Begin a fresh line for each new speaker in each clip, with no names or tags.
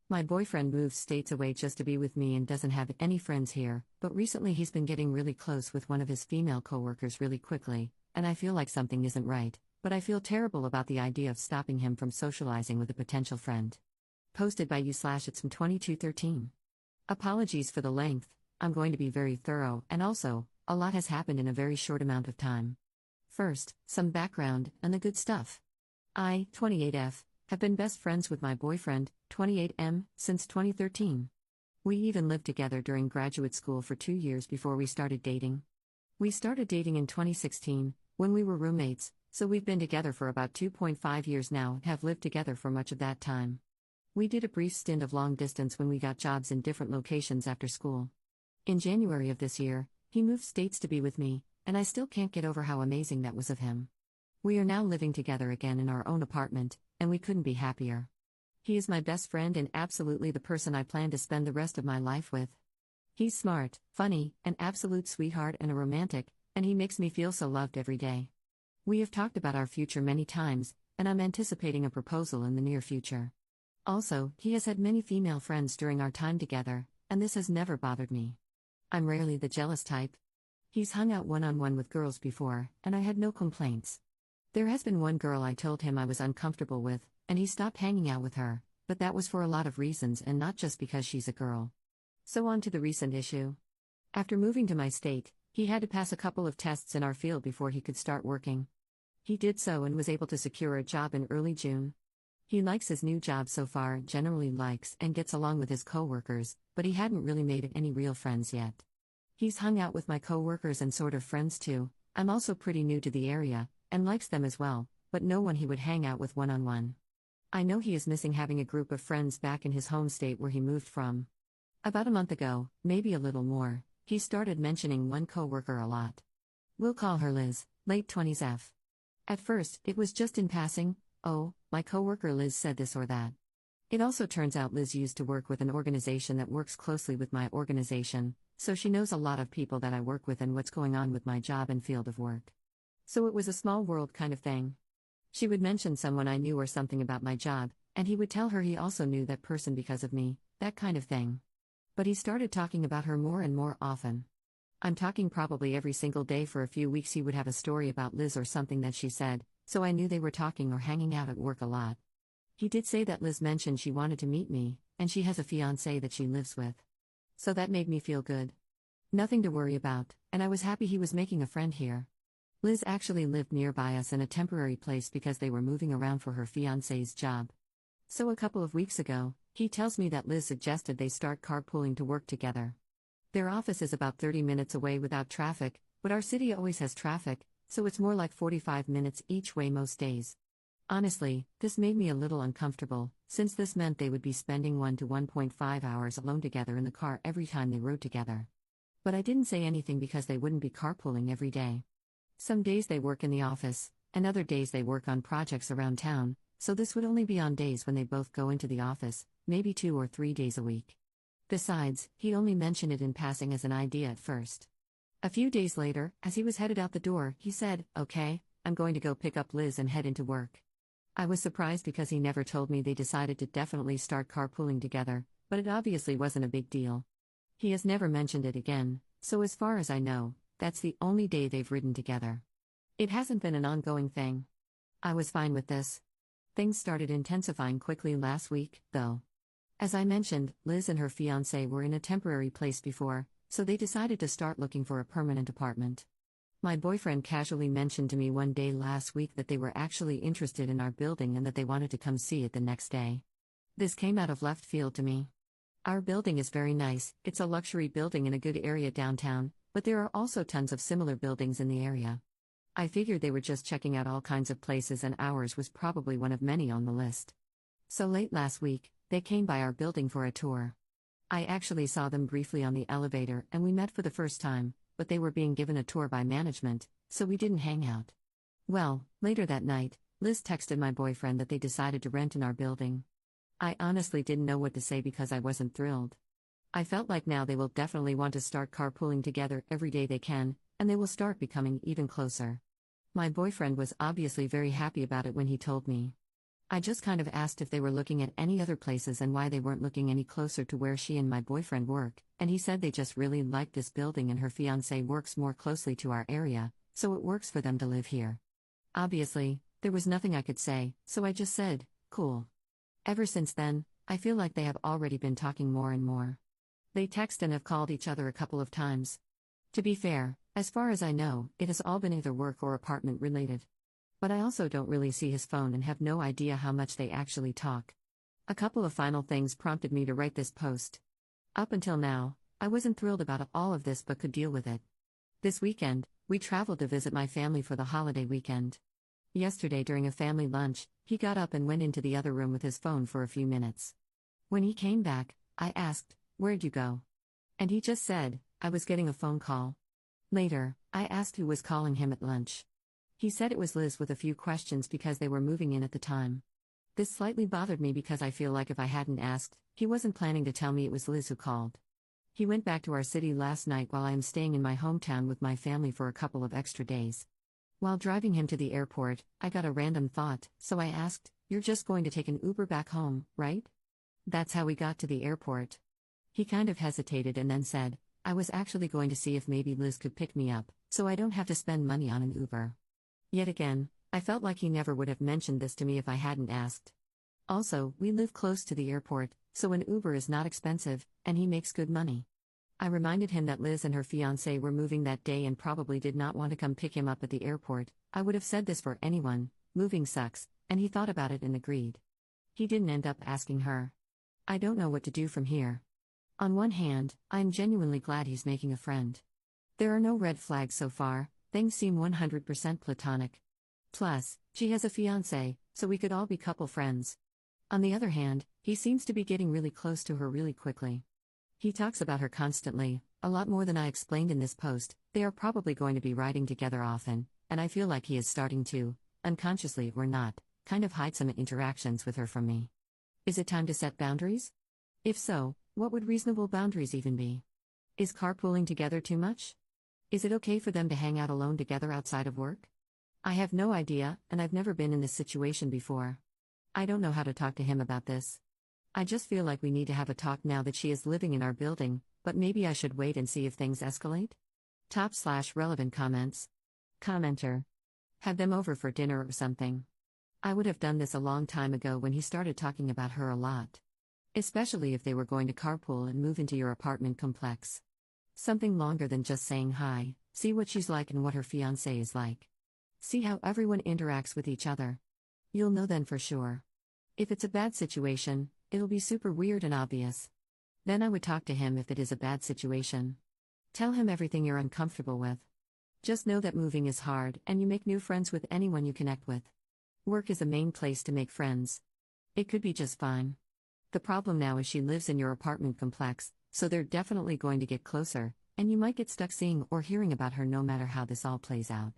My boyfriend moved states away just to be with me and doesn't have any friends here, but recently he's been getting really close with one of his female coworkers really quickly, and I feel like something isn't right, but I feel terrible about the idea of stopping him from socializing with a potential friend. Posted by you/itsm2213. Apologies for the length, I'm going to be very thorough, and also, a lot has happened in a very short amount of time. First, some background, and the good stuff. I, 28F, have been best friends with my boyfriend, 28M, since 2013. We even lived together during graduate school for 2 years before we started dating. We started dating in 2016, when we were roommates, so we've been together for about 2.5 years now and have lived together for much of that time. We did a brief stint of long distance when we got jobs in different locations after school. In January of this year, he moved states to be with me, and I still can't get over how amazing that was of him. We are now living together again in our own apartment, and we couldn't be happier. He is my best friend and absolutely the person I plan to spend the rest of my life with. He's smart, funny, an absolute sweetheart and a romantic, and he makes me feel so loved every day. We have talked about our future many times, and I'm anticipating a proposal in the near future. Also, he has had many female friends during our time together, and this has never bothered me. I'm rarely the jealous type. He's hung out one-on-one with girls before, and I had no complaints. There has been one girl I told him I was uncomfortable with, and he stopped hanging out with her, but that was for a lot of reasons and not just because she's a girl. So on to the recent issue. After moving to my state, he had to pass a couple of tests in our field before he could start working. He did so and was able to secure a job in early June. He likes his new job so far, generally likes and gets along with his coworkers, but he hadn't really made any real friends yet. He's hung out with my coworkers and sort of friends too. I'm also pretty new to the area, and likes them as well, but no one he would hang out with one-on-one. I know he is missing having a group of friends back in his home state where he moved from. About a month ago, maybe a little more, he started mentioning one coworker a lot. We'll call her Liz, late 20s F. At first, it was just in passing, oh, my coworker Liz said this or that. It also turns out Liz used to work with an organization that works closely with my organization, so she knows a lot of people that I work with and what's going on with my job and field of work. So it was a small world kind of thing. She would mention someone I knew or something about my job, and he would tell her he also knew that person because of me, that kind of thing. But he started talking about her more and more often. I'm talking probably every single day for a few weeks he would have a story about Liz or something that she said, so I knew they were talking or hanging out at work a lot. He did say that Liz mentioned she wanted to meet me, and she has a fiancé that she lives with. So that made me feel good. Nothing to worry about, and I was happy he was making a friend here. Liz actually lived nearby us in a temporary place because they were moving around for her fiancé's job. So a couple of weeks ago, he tells me that Liz suggested they start carpooling to work together. Their office is about 30 minutes away without traffic, but our city always has traffic, so it's more like 45 minutes each way most days. Honestly, this made me a little uncomfortable, since this meant they would be spending 1 to 1.5 hours alone together in the car every time they rode together. But I didn't say anything because they wouldn't be carpooling every day. Some days they work in the office, and other days they work on projects around town, so this would only be on days when they both go into the office, maybe 2 or 3 days a week. Besides, he only mentioned it in passing as an idea at first. A few days later, as he was headed out the door, he said, "Okay, I'm going to go pick up Liz and head into work." I was surprised because he never told me they decided to definitely start carpooling together, but it obviously wasn't a big deal. He has never mentioned it again, so as far as I know, that's the only day they've ridden together. It hasn't been an ongoing thing. I was fine with this. Things started intensifying quickly last week, though. As I mentioned, Liz and her fiancé were in a temporary place before, so they decided to start looking for a permanent apartment. My boyfriend casually mentioned to me one day last week that they were actually interested in our building and that they wanted to come see it the next day. This came out of left field to me. Our building is very nice, it's a luxury building in a good area downtown, but there are also tons of similar buildings in the area. I figured they were just checking out all kinds of places and ours was probably one of many on the list. So late last week, they came by our building for a tour. I actually saw them briefly on the elevator and we met for the first time, but they were being given a tour by management, so we didn't hang out. Well, later that night, Liz texted my boyfriend that they decided to rent in our building. I honestly didn't know what to say because I wasn't thrilled. I felt like now they will definitely want to start carpooling together every day they can, and they will start becoming even closer. My boyfriend was obviously very happy about it when he told me. I just kind of asked if they were looking at any other places and why they weren't looking any closer to where she and my boyfriend work, and he said they just really like this building and her fiancé works more closely to our area, so it works for them to live here. Obviously, there was nothing I could say, so I just said, cool. Ever since then, I feel like they have already been talking more and more. They text and have called each other a couple of times. To be fair, as far as I know, it has all been either work or apartment related. But I also don't really see his phone and have no idea how much they actually talk. A couple of final things prompted me to write this post. Up until now, I wasn't thrilled about all of this but could deal with it. This weekend, we traveled to visit my family for the holiday weekend. Yesterday during a family lunch, he got up and went into the other room with his phone for a few minutes. When he came back, I asked, "Where'd you go?" And he just said, "I was getting a phone call." Later, I asked who was calling him at lunch. He said it was Liz with a few questions because they were moving in at the time. This slightly bothered me because I feel like if I hadn't asked, he wasn't planning to tell me it was Liz who called. He went back to our city last night while I am staying in my hometown with my family for a couple of extra days. While driving him to the airport, I got a random thought, so I asked, "You're just going to take an Uber back home, right?" That's how we got to the airport. He kind of hesitated and then said, "I was actually going to see if maybe Liz could pick me up, so I don't have to spend money on an Uber." Yet again, I felt like he never would have mentioned this to me if I hadn't asked. Also, we live close to the airport, so an Uber is not expensive, and he makes good money. I reminded him that Liz and her fiancé were moving that day and probably did not want to come pick him up at the airport. I would have said this for anyone, moving sucks, and he thought about it and agreed. He didn't end up asking her. I don't know what to do from here. On one hand, I am genuinely glad he's making a friend. There are no red flags so far, things seem 100% platonic. Plus, she has a fiancé, so we could all be couple friends. On the other hand, he seems to be getting really close to her really quickly. He talks about her constantly, a lot more than I explained in this post. They are probably going to be riding together often, and I feel like he is starting to, unconsciously or not, kind of hide some interactions with her from me. Is it time to set boundaries? If so, what would reasonable boundaries even be? Is carpooling together too much? Is it okay for them to hang out alone together outside of work? I have no idea, and I've never been in this situation before. I don't know how to talk to him about this. I just feel like we need to have a talk now that she is living in our building, but maybe I should wait and see if things escalate? Top/relevant comments. Commenter. Have them over for dinner or something. I would have done this a long time ago when he started talking about her a lot. Especially if they were going to carpool and move into your apartment complex. Something longer than just saying hi, see what she's like and what her fiancé is like. See how everyone interacts with each other. You'll know then for sure. If it's a bad situation, it'll be super weird and obvious. Then I would talk to him if it is a bad situation. Tell him everything you're uncomfortable with. Just know that moving is hard and you make new friends with anyone you connect with. Work is a main place to make friends. It could be just fine. The problem now is she lives in your apartment complex, so they're definitely going to get closer, and you might get stuck seeing or hearing about her no matter how this all plays out.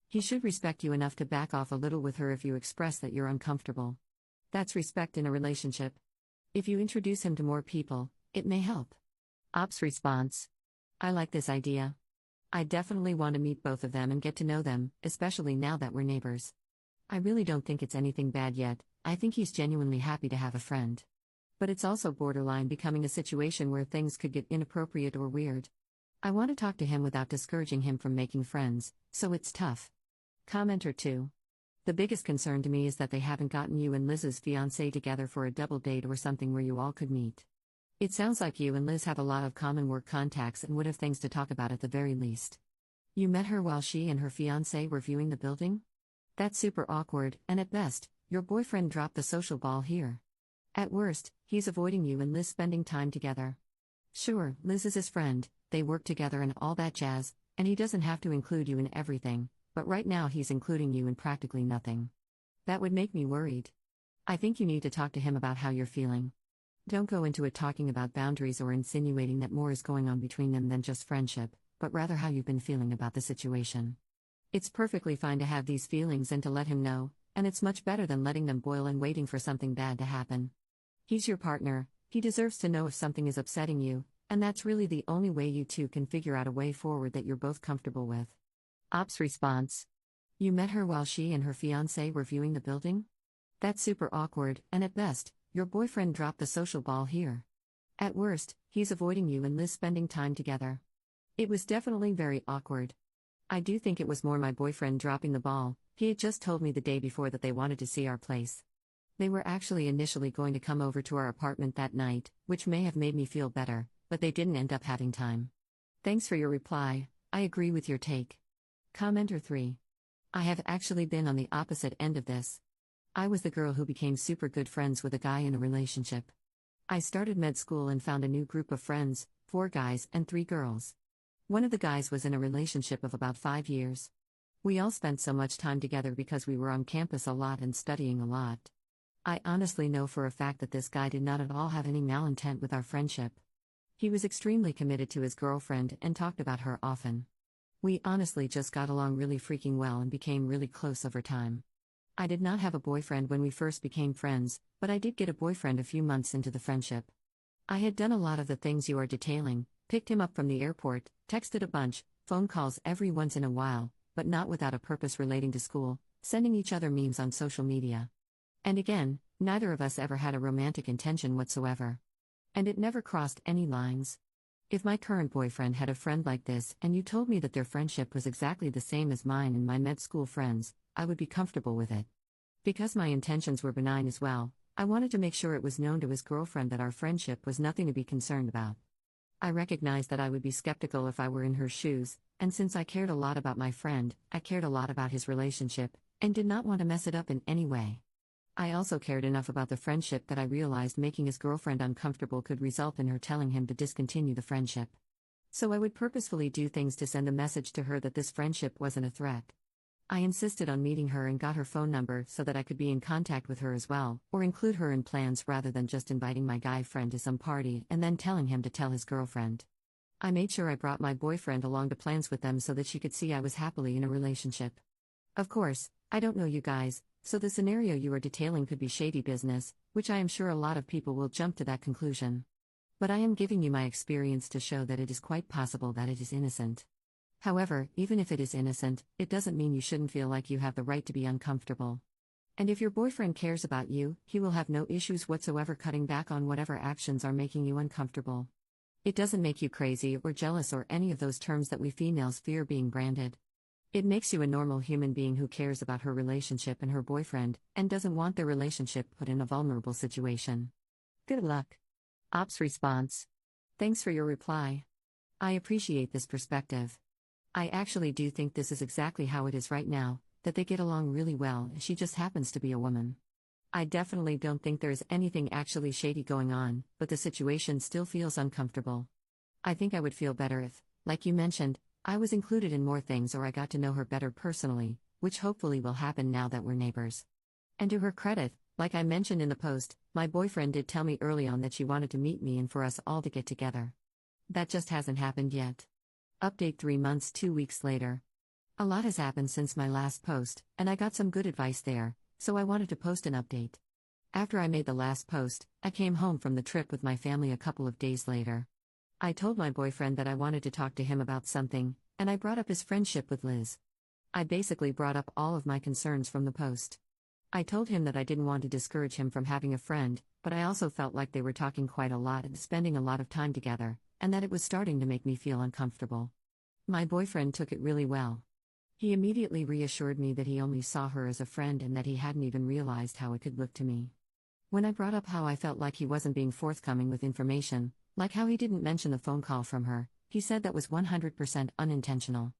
He should respect you enough to back off a little with her if you express that you're uncomfortable. That's respect in a relationship. If you introduce him to more people, it may help. Ops response. I like this idea. I definitely want to meet both of them and get to know them, especially now that we're neighbors. I really don't think it's anything bad yet. I think he's genuinely happy to have a friend. But it's also borderline becoming a situation where things could get inappropriate or weird. I want to talk to him without discouraging him from making friends, so it's tough. Commenter 2. The biggest concern to me is that they haven't gotten you and Liz's fiancé together for a double date or something where you all could meet. It sounds like you and Liz have a lot of common work contacts and would have things to talk about at the very least. You met her while she and her fiancé were viewing the building? That's super awkward, and at best, your boyfriend dropped the social ball here. At worst, he's avoiding you and Liz spending time together. Sure, Liz is his friend, they work together and all that jazz, and he doesn't have to include you in everything, but right now he's including you in practically nothing. That would make me worried. I think you need to talk to him about how you're feeling. Don't go into it talking about boundaries or insinuating that more is going on between them than just friendship, but rather how you've been feeling about the situation. It's perfectly fine to have these feelings and to let him know, and it's much better than letting them boil and waiting for something bad to happen. He's your partner, he deserves to know if something is upsetting you, and that's really the only way you two can figure out a way forward that you're both comfortable with. Ops response. You met her while she and her fiancé were viewing the building? That's super awkward, and at best, your boyfriend dropped the social ball here. At worst, he's avoiding you and Liz spending time together. It was definitely very awkward. I do think it was more my boyfriend dropping the ball. He had just told me the day before that they wanted to see our place. They were actually initially going to come over to our apartment that night, which may have made me feel better, but they didn't end up having time. Thanks for your reply, I agree with your take. Commenter 3. I have actually been on the opposite end of this. I was the girl who became super good friends with a guy in a relationship. I started med school and found a new group of friends, 4 guys and 3 girls. One of the guys was in a relationship of about 5 years. We all spent so much time together because we were on campus a lot and studying a lot. I honestly know for a fact that this guy did not at all have any malintent with our friendship. He was extremely committed to his girlfriend and talked about her often. We honestly just got along really freaking well and became really close over time. I did not have a boyfriend when we first became friends, but I did get a boyfriend a few months into the friendship. I had done a lot of the things you are detailing, picked him up from the airport, texted a bunch, phone calls every once in a while, but not without a purpose relating to school, sending each other memes on social media. And again, neither of us ever had a romantic intention whatsoever. And it never crossed any lines. If my current boyfriend had a friend like this and you told me that their friendship was exactly the same as mine and my med school friends, I would be comfortable with it. Because my intentions were benign as well, I wanted to make sure it was known to his girlfriend that our friendship was nothing to be concerned about. I recognized that I would be skeptical if I were in her shoes, and since I cared a lot about my friend, I cared a lot about his relationship, and did not want to mess it up in any way. I also cared enough about the friendship that I realized making his girlfriend uncomfortable could result in her telling him to discontinue the friendship. So I would purposefully do things to send a message to her that this friendship wasn't a threat. I insisted on meeting her and got her phone number so that I could be in contact with her as well, or include her in plans rather than just inviting my guy friend to some party and then telling him to tell his girlfriend. I made sure I brought my boyfriend along to plans with them so that she could see I was happily in a relationship. Of course, I don't know you guys, so the scenario you are detailing could be shady business, which I am sure a lot of people will jump to that conclusion. But I am giving you my experience to show that it is quite possible that it is innocent. However, even if it is innocent, it doesn't mean you shouldn't feel like you have the right to be uncomfortable. And if your boyfriend cares about you, he will have no issues whatsoever cutting back on whatever actions are making you uncomfortable. It doesn't make you crazy or jealous or any of those terms that we females fear being branded. It makes you a normal human being who cares about her relationship and her boyfriend, and doesn't want their relationship put in a vulnerable situation. Good luck. Ops response. Thanks for your reply. I appreciate this perspective. I actually do think this is exactly how it is right now, that they get along really well, she just happens to be a woman. I definitely don't think there is anything actually shady going on, but the situation still feels uncomfortable. I think I would feel better if, like you mentioned, I was included in more things or I got to know her better personally, which hopefully will happen now that we're neighbors. And to her credit, like I mentioned in the post, my boyfriend did tell me early on that she wanted to meet me and for us all to get together. That just hasn't happened yet. Update 3 months 2 weeks later. A lot has happened since my last post, and I got some good advice there, so I wanted to post an update. After I made the last post, I came home from the trip with my family a couple of days later. I told my boyfriend that I wanted to talk to him about something, and I brought up his friendship with Liz. I basically brought up all of my concerns from the post. I told him that I didn't want to discourage him from having a friend, but I also felt like they were talking quite a lot and spending a lot of time together, and that it was starting to make me feel uncomfortable. My boyfriend took it really well. He immediately reassured me that he only saw her as a friend and that he hadn't even realized how it could look to me. When I brought up how I felt like he wasn't being forthcoming with information, like how he didn't mention the phone call from her, he said that was 100% unintentional.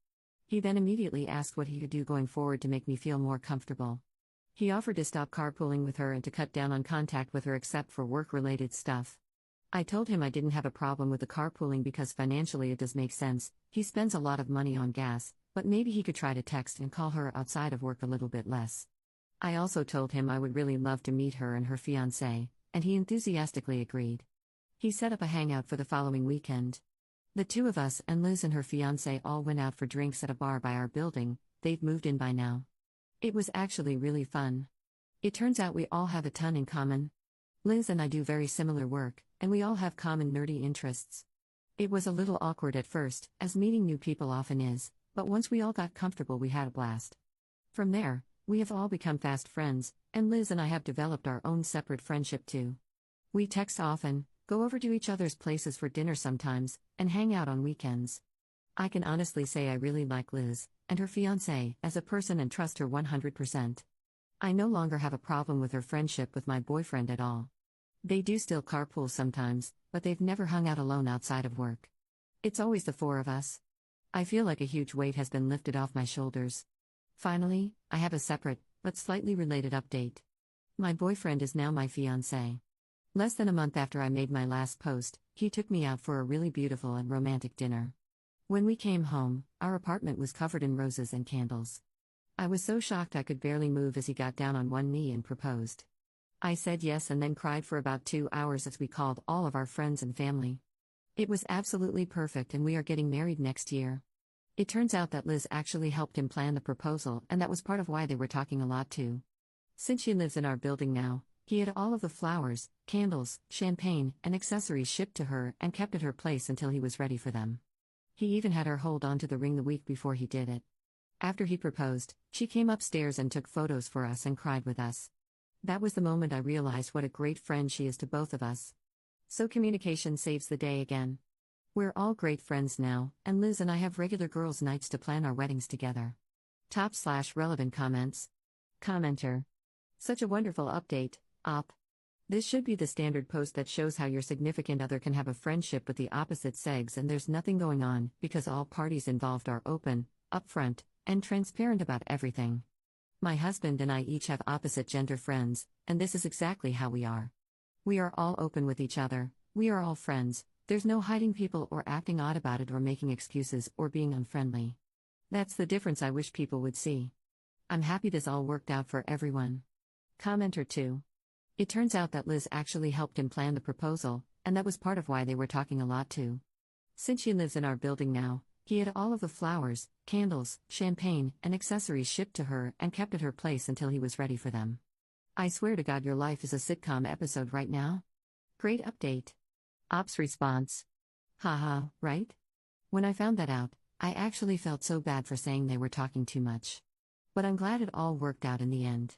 He then immediately asked what he could do going forward to make me feel more comfortable. He offered to stop carpooling with her and to cut down on contact with her except for work-related stuff. I told him I didn't have a problem with the carpooling because financially it does make sense, he spends a lot of money on gas, but maybe he could try to text and call her outside of work a little bit less. I also told him I would really love to meet her and her fiancé, and he enthusiastically agreed. He set up a hangout for the following weekend. The two of us and Liz and her fiancé all went out for drinks at a bar by our building. They've moved in by now. It was actually really fun. It turns out we all have a ton in common. Liz and I do very similar work, and we all have common nerdy interests. It was a little awkward at first, as meeting new people often is, but once we all got comfortable we had a blast. From there, We have all become fast friends, and Liz and I have developed our own separate friendship too. We text often, go over to each other's places for dinner sometimes, and hang out on weekends. I can honestly say I really like Liz, and her fiancé, as a person and trust her 100%. I no longer have a problem with her friendship with my boyfriend at all. They do still carpool sometimes, but they've never hung out alone outside of work. It's always the four of us. I feel like a huge weight has been lifted off my shoulders. Finally, I have a separate, but slightly related update. My boyfriend is now my fiancé. Less than a month after I made my last post, he took me out for a really beautiful and romantic dinner. When we came home, our apartment was covered in roses and candles. I was so shocked I could barely move as he got down on one knee and proposed. I said yes and then cried for about 2 hours as we called all of our friends and family. It was absolutely perfect and we are getting married next year. It turns out that Liz actually helped him plan the proposal, and that was part of why they were talking a lot too. Since she lives in our building now, he had all of the flowers, candles, champagne, and accessories shipped to her and kept at her place until he was ready for them. He even had her hold on to the ring the week before he did it. After he proposed, she came upstairs and took photos for us and cried with us. That was the moment I realized what a great friend she is to both of us. So communication saves the day again. We're all great friends now, and Liz and I have regular girls' nights to plan our weddings together. Top/relevant comments. Commenter. Such a wonderful update, Op. This should be the standard post that shows how your significant other can have a friendship with the opposite sex and there's nothing going on, because all parties involved are open, upfront, and transparent about everything. My husband and I each have opposite gender friends, and this is exactly how we are. We are all open with each other, we are all friends, there's no hiding people or acting odd about it or making excuses or being unfriendly. That's the difference I wish people would see. I'm happy this all worked out for everyone. Commenter 2. It turns out that Liz actually helped him plan the proposal, and that was part of why they were talking a lot too. Since she lives in our building now, he had all of the flowers, candles, champagne, and accessories shipped to her and kept at her place until he was ready for them. I swear to God your life is a sitcom episode right now. Great update. Op's response. Haha, right? When I found that out, I actually felt so bad for saying they were talking too much. But I'm glad it all worked out in the end.